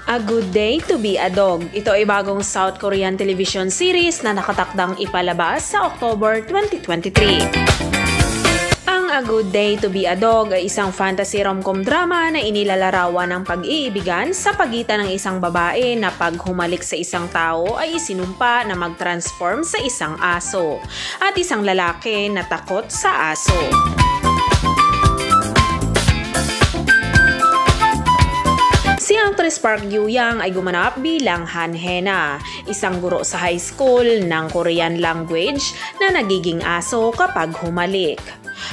A Good Day to Be a Dog. Ito ay bagong South Korean television series na nakatakdang ipalabas sa October 2023. Ang A Good Day to Be a Dog ay isang fantasy rom-com drama na inilalarawan ng pag-iibigan sa pagitan ng isang babae na pag humalik sa isang tao ay isinumpa na mag-transform sa isang aso at isang lalaki na takot sa aso. Si actress Park Yoo-young ay gumanap bilang Han Hye-na, isang guro sa high school ng Korean language na nagiging aso kapag humalik.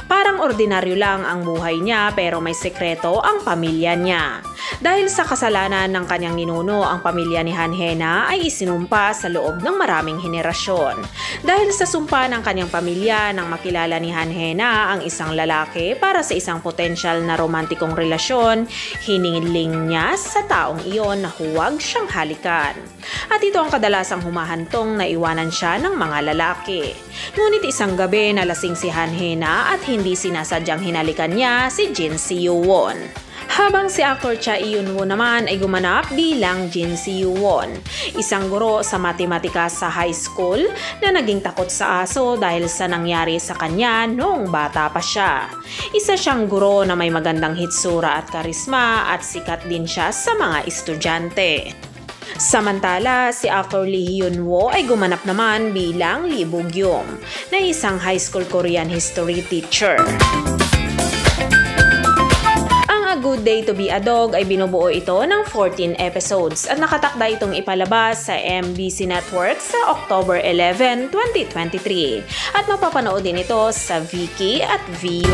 Parang ordinaryo lang ang buhay niya pero may sekreto ang pamilya niya. Dahil sa kasalanan ng kanyang ninuno, ang pamilya ni Han Hye-na ay isinumpa sa loob ng maraming henerasyon. Dahil sa sumpa ng kanyang pamilya nang makilala ni Han Hye-na ang isang lalaki para sa isang potensyal na romantikong relasyon, hiniling niya sa taong iyon na huwag siyang halikan. At ito ang kadalasang humahantong na iwanan siya ng mga lalaki. Ngunit isang gabi nalasing si Han Hye-na at hindi sinasadyang hinalikan niya si Jin Si-won. Habang si actor Cha Eun-woo naman ay gumanap bilang Jin Si-won, isang guro sa matematika sa high school na naging takot sa aso dahil sa nangyari sa kanya noong bata pa siya. Isa siyang guro na may magandang hitsura at karisma at sikat din siya sa mga estudyante. Samantala, si actor Lee Hyun-woo ay gumanap naman bilang Lee Bo-gyum na isang high school Korean history teacher. A Good Day to Be a Dog ay binubuo ito ng 14 episodes at nakatakda itong ipalabas sa MBC Network sa October 11, 2023 at mapapanood din ito sa Viki at Viu.